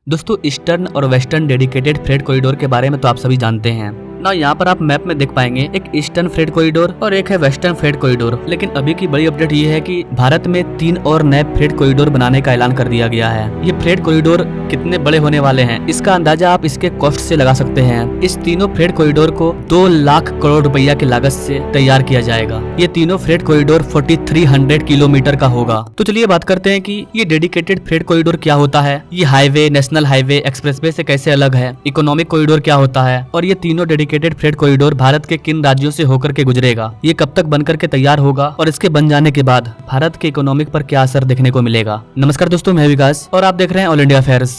दोस्तों ईस्टर्न और western dedicated freight corridor के बारे में तो आप सभी जानते हैं ना। यहाँ पर आप मैप में देख पाएंगे एक ईस्टर्न फ्रेट कॉरिडोर और एक है वेस्टर्न फ्रेट कॉरिडोर। लेकिन अभी की बड़ी अपडेट ये है कि भारत में 3 और नए फ्रेट कॉरिडोर बनाने का ऐलान कर दिया गया है। ये फ्रेट कॉरिडोर कितने बड़े होने वाले हैं इसका अंदाजा आप इसके कॉस्ट से लगा सकते हैं। इस तीनों फ्रेट कॉरिडोर को 2 लाख करोड़ रुपया की लागत से तैयार किया जाएगा। ये तीनों फ्रेट कॉरिडोर 4300 किलोमीटर का होगा। तो चलिए बात करते हैं कि ये डेडिकेटेड फ्रेट कॉरिडोर क्या होता है, ये हाईवे, नेशनल हाईवे, एक्सप्रेसवे से कैसे अलग है, इकोनॉमिक कॉरिडोर क्या होता है और ये तीनों डेडिकेटेड फ्रेट कॉरिडोर भारत के किन राज्यों से होकर के गुजरेगा, ये कब तक बनकर के तैयार होगा और इसके बन जाने के बाद भारत के इकोनॉमिक पर क्या असर देखने को मिलेगा। नमस्कार दोस्तों, मैं विकास और आप देख रहे हैं all India affairs.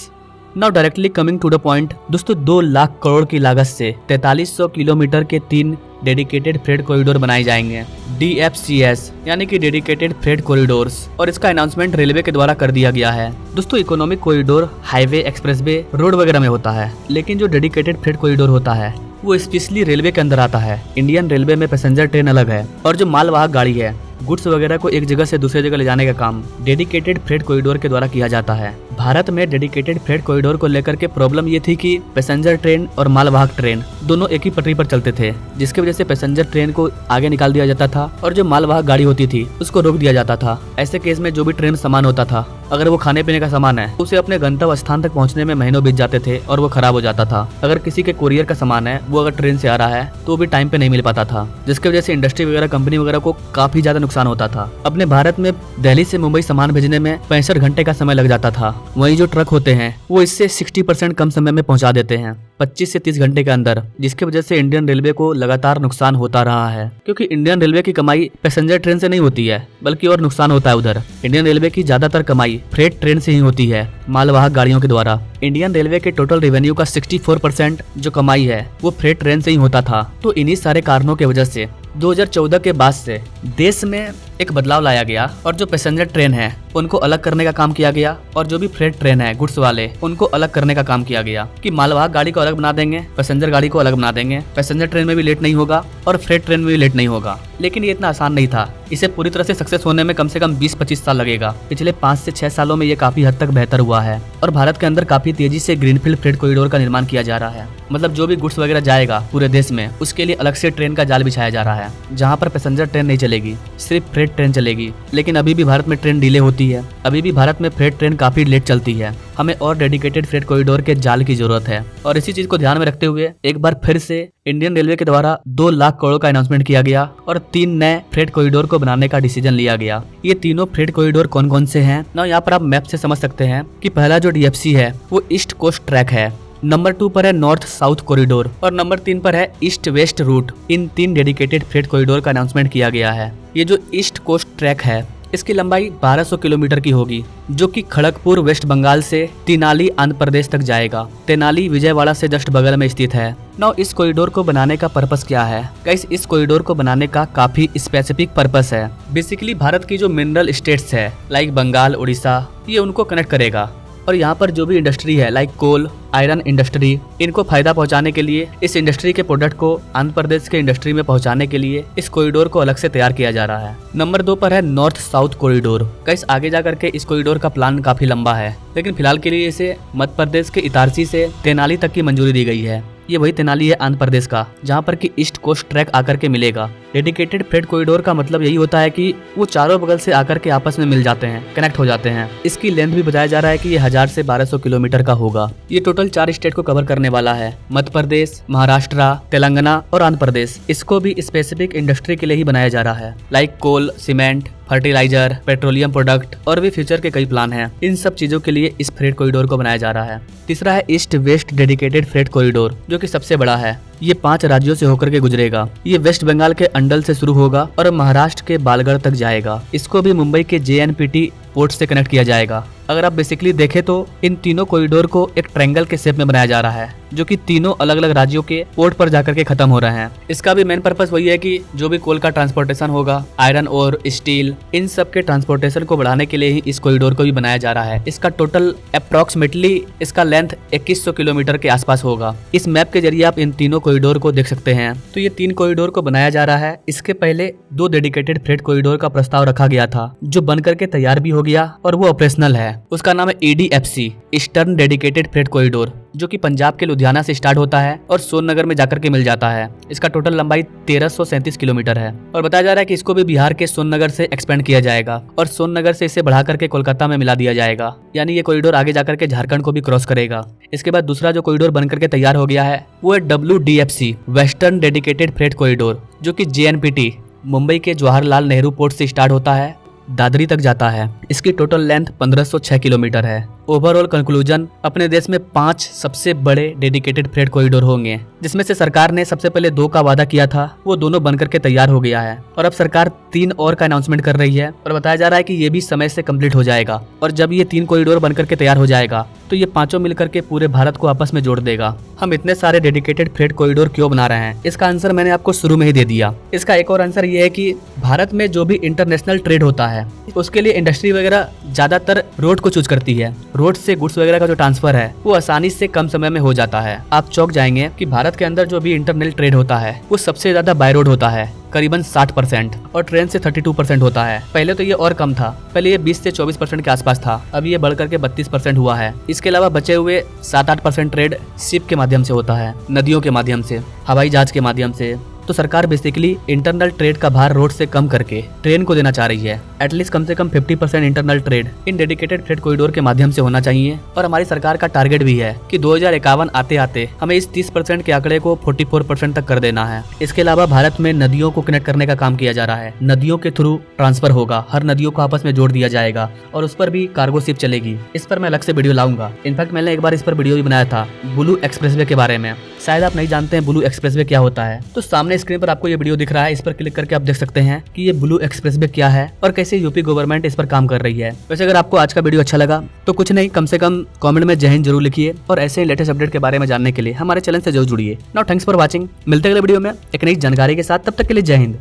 Now directly coming to the point दोस्तों, 2 लाख करोड़ की लागत से 4300 किलोमीटर के 3 डेडिकेटेड फ्रेट कॉरिडोर बनाए जाएंगे, DFCS यानी कि डेडिकेटेड फ्रेट कॉरिडोर्स, और इसका अनाउंसमेंट रेलवे के द्वारा कर दिया गया है। दोस्तों economic corridor highway, expressway, road वगैरह में होता है, लेकिन जो डेडिकेटेड फ्रेट कॉरिडोर होता है वो स्पेशली रेलवे के अंदर आता है। इंडियन रेलवे में पैसेंजर ट्रेन अलग है और जो मालवाहक गाड़ी है, गुड्स वगैरह को एक जगह से दूसरी जगह ले जाने का काम डेडिकेटेड फ्रेट कॉरिडोर के द्वारा किया जाता है। भारत में डेडिकेटेड फ्रेट कॉरिडोर को लेकर के प्रॉब्लम ये थी कि पैसेंजर ट्रेन और मालवाहक ट्रेन दोनों एक ही पटरी पर चलते थे, जिसकी वजह से पैसेंजर ट्रेन को आगे निकाल दिया जाता था और जो मालवाहक गाड़ी होती थी उसको रोक दिया जाता था। ऐसे केस में जो भी ट्रेन सामान होता था, अगर वो खाने पीने का सामान है, उसे अपने गंतव्य स्थान तक पहुंचने में महीनों बीत जाते थे और वो खराब हो जाता था। अगर किसी के कुरियर का सामान है, वो अगर ट्रेन से आ रहा है तो भी टाइम पे नहीं मिल पाता था, जिसकी वजह से इंडस्ट्री वगैरह, कंपनी वगैरह को काफी ज्यादा नुकसान होता था। अपने भारत में दिल्ली से मुंबई सामान भेजने में 65 घंटे का समय लग जाता था। वहीं जो ट्रक होते हैं वो इससे 60% कम समय में पहुंचा देते हैं, 25 से 30 घंटे के अंदर, जिसकी वजह से इंडियन रेलवे को लगातार नुकसान होता रहा है। क्योंकि इंडियन रेलवे की कमाई पैसेंजर ट्रेन से नहीं होती है, बल्कि और नुकसान होता है उधर। इंडियन रेलवे की ज्यादातर कमाई फ्रेट ट्रेन से ही होती है, मालवाहक गाड़ियों के द्वारा। इंडियन रेलवे के टोटल रेवेन्यू का 64% जो कमाई है वो फ्रेट ट्रेन से ही होता था। तो इन्हीं सारे कारणों की वजह से 2014 के बाद से देश में एक बदलाव लाया गया और जो पैसेंजर ट्रेन है उनको अलग करने का काम किया गया और जो भी फ्रेट ट्रेन है गुड्स वाले, उनको अलग करने का काम किया गया कि मालवाहक गाड़ी को अलग बना देंगे, पैसेंजर गाड़ी को अलग बना देंगे। पैसेंजर ट्रेन में भी लेट नहीं होगा और फ्रेट ट्रेन में भी लेट नहीं होगा। लेकिन ये इतना आसान नहीं था। इसे पूरी तरह से सक्सेस होने में कम से कम 20-25 साल लगेगा। पिछले 5 से 6 सालों में ये काफी हद तक बेहतर हुआ है और भारत के अंदर काफी तेजी से ग्रीनफील्ड फ्रेट कॉरिडोर का निर्माण किया जा रहा है। मतलब जो भी गुड्स वगैरह जाएगा पूरे देश में, उसके लिए अलग से ट्रेन का जाल बिछाया जा रहा है, जहाँ पर पैसेंजर ट्रेन नहीं चलेगी, सिर्फ फ्रेट ट्रेन चलेगी। लेकिन अभी भी भारत में ट्रेन डिले होती है, अभी भी भारत में फ्रेट ट्रेन काफी लेट चलती है। हमें और डेडिकेटेड फ्रेट कॉरिडोर के जाल की जरूरत है और इसी चीज को ध्यान में रखते हुए एक बार फिर से इंडियन रेलवे के द्वारा 2 लाख करोड़ का अनाउंसमेंट किया गया और 3 नए फ्रेट कॉरिडोर को बनाने का डिसीजन लिया गया। ये तीनों फ्रेट कॉरिडोर कौन कौन से हैं ना, यहाँ पर आप मैप से समझ सकते हैं कि पहला जो DFC है वो ईस्ट कोस्ट ट्रैक है, नंबर 2 पर है नॉर्थ साउथ कॉरिडोर और नंबर 3 पर है ईस्ट वेस्ट रूट। इन 3 डेडिकेटेड फ्रेट कॉरिडोर का अनाउंसमेंट किया गया है। ये जो ईस्ट कोस्ट ट्रैक है इसकी लंबाई 1200 किलोमीटर की होगी, जो कि खड़गपुर वेस्ट बंगाल से तेनाली आंध्र प्रदेश तक जाएगा। तेनाली विजयवाड़ा से जस्ट बगल में स्थित है। नाउ इस कॉरिडोर को बनाने का पर्पस क्या है गाइस? इस कॉरिडोर को बनाने का काफी स्पेसिफिक पर्पस है। बेसिकली भारत की जो मिनरल स्टेट्स है लाइक बंगाल, उड़ीसा, ये उनको कनेक्ट करेगा और यहाँ पर जो भी इंडस्ट्री है लाइक कोल, आयरन इंडस्ट्री, इनको फायदा पहुंचाने के लिए, इस इंडस्ट्री के प्रोडक्ट को आंध्र प्रदेश के इंडस्ट्री में पहुंचाने के लिए इस कॉरिडोर को अलग से तैयार किया जा रहा है। नंबर 2 पर है नॉर्थ साउथ कॉरिडोर। गाइस आगे जाकर के इस कॉरिडोर का प्लान काफी लंबा है, लेकिन फिलहाल के लिए इसे मध्य प्रदेश के इटारसी से तेनाली तक की मंजूरी दी गई है। ये वही तेनाली है आंध्र प्रदेश का, जहाँ पर कि ईस्ट कोस्ट ट्रैक आकर के मिलेगा। डेडिकेटेड फ्रेट कॉरिडोर का मतलब यही होता है कि वो चारों बगल से आकर के आपस में मिल जाते हैं, कनेक्ट हो जाते हैं। इसकी लेंथ भी बताया जा रहा है कि ये 1000 से 1200 किलोमीटर का होगा। ये टोटल 4 स्टेट को कवर करने वाला है, मध्य प्रदेश, महाराष्ट्र, तेलंगाना और आंध्र प्रदेश। इसको भी स्पेसिफिक इंडस्ट्री के लिए ही बनाया जा रहा है, लाइक कोल, सीमेंट, फर्टिलाइजर, पेट्रोलियम प्रोडक्ट और भी फ्यूचर के कई प्लान हैं। इन सब चीजों के लिए इस फ्रेट कॉरिडोर को बनाया जा रहा है। तीसरा है east west dedicated freight corridor, जो कि सबसे बड़ा है। ये 5 राज्यों से होकर के गुजरेगा। ये वेस्ट बंगाल के अंडल से शुरू होगा और महाराष्ट्र के बालगढ़ तक जाएगा। इसको भी मुंबई के JNPT पोर्ट से कनेक्ट किया जाएगा। अगर आप बेसिकली देखें तो इन तीनों कॉरिडोर को एक ट्रायंगल के शेप में बनाया जा रहा है, जो कि तीनों अलग अलग राज्यों के पोर्ट पर जाकर के खत्म हो रहे हैं। इसका भी मेन पर्पस वही है कि जो भी कोल का ट्रांसपोर्टेशन होगा, आयरन और स्टील, इन सब के ट्रांसपोर्टेशन को बढ़ाने के लिए ही इस कॉरिडोर को भी बनाया जा रहा है। इसका टोटल अप्रोक्सीमेटली इसका लेंथ 2100 किलोमीटर के आसपास होगा। इस मैप के जरिए आप इन तीनों कॉरिडोर को देख सकते हैं। तो ये 3 कॉरिडोर को बनाया जा रहा है। इसके पहले 2 डेडिकेटेड फ्रेट कॉरिडोर का प्रस्ताव रखा गया था, जो बनकर के तैयार भी हो हो गया और वो ऑपरेशनल है। उसका नाम है EDFC, eastern dedicated freight corridor, जो कि पंजाब के लुधियाना से स्टार्ट होता है और सोननगर में जाकर के मिल जाता है। इसका टोटल लंबाई 1337 किलोमीटर है और बताया जा रहा है कि इसको भी बिहार के सोननगर से एक्सपेंड किया जाएगा और सोननगर से इसे बढ़ा करके कोलकाता में मिला दिया जाएगा, यानी ये कॉरिडोर आगे जाकर के झारखंड को भी क्रॉस करेगा। इसके बाद दूसरा जो कॉरिडोर बनकर के तैयार हो गया है वो है WDFC, western dedicated freight corridor, जो कि JNPT मुंबई के जवाहरलाल नेहरू पोर्ट से स्टार्ट होता है, दादरी तक जाता है। इसकी टोटल लेंथ 1506 किलोमीटर है। ओवरऑल कंक्लूजन, अपने देश में 5 सबसे बड़े डेडिकेटेड फ्रेट कॉरिडोर होंगे, जिसमें से सरकार ने सबसे पहले 2 का वादा किया था, वो दोनों बनकर के तैयार हो गया है और अब सरकार 3 और का अनाउंसमेंट कर रही है और बताया जा रहा है कि ये भी समय से कंप्लीट हो जाएगा। और जब ये 3 कॉरिडोर बनकर के तैयार हो जाएगा तो ये 5 मिलकर के पूरे भारत को आपस में जोड़ देगा। हम इतने सारे डेडिकेटेड फ्रेट कॉरिडोर क्यों बना रहे हैं, इसका आंसर मैंने आपको शुरू में ही दे दिया। इसका एक और आंसर ये है कि भारत में जो भी इंटरनेशनल ट्रेड होता है उसके लिए इंडस्ट्री वगैरह ज्यादातर रोड को चूज करती है। रोड से गुड्स वगैरह का जो ट्रांसफर है वो आसानी से कम समय में हो जाता है। आप चौंक जाएंगे कि भारत के अंदर जो भी इंटरनेशनल ट्रेड होता है वो सबसे ज्यादा बाय रोड होता है, करीबन 60%, और ट्रेन से 32% होता है। पहले तो ये और कम था, पहले ये 20 से 24% के आसपास था, अभी ये बढ़कर के 32% हुआ है। इसके अलावा बचे हुए 7-8% ट्रेड शिप के माध्यम से होता है, नदियों के माध्यम से, हवाई जहाज के माध्यम से। तो सरकार बेसिकली इंटरनल ट्रेड का भार रोड से कम करके ट्रेन को देना चाह रही है। एटलीस्ट कम से कम 50% internal trade in dedicated freight corridor के माध्यम से होना चाहिए। और हमारी सरकार का टारगेट भी है कि 2051 आते आते हमें इस 30% के आंकड़े को 44% तक कर देना है। इसके अलावा भारत में नदियों को कनेक्ट करने का काम किया जा रहा है। नदियों के थ्रू ट्रांसफर होगा, हर नदियों को आपस में जोड़ दिया जाएगा और उस पर भी कार्गो शिप चलेगी। इस पर मैं अलग से वीडियो लाऊंगा। इनफैक्ट मैंने एक बार इस पर वीडियो भी बनाया था, ब्लू एक्सप्रेसवे के बारे में। शायद आप नहीं जानते हैं ब्लू एक्सप्रेसवे क्या होता है, तो सामने स्क्रीन पर आपको ये वीडियो दिख रहा है, इस पर क्लिक करके आप देख सकते हैं कि ये ब्लू एक्सप्रेसवे क्या है और कैसे यूपी गवर्नमेंट इस पर काम कर रही है। वैसे अगर आपको आज का वीडियो अच्छा लगा तो कुछ नहीं, कम से कम कमेंट में जय हिंद जरूर लिखिए और ऐसे ही लेटेस्ट अपडेट के बारे में जानने के लिए हमारे चैनल से जरूर जुड़िए। Now thanks for watching. मिलते हैं अगले वीडियो में एक नई जानकारी के साथ, तब तक के लिए जय हिंद।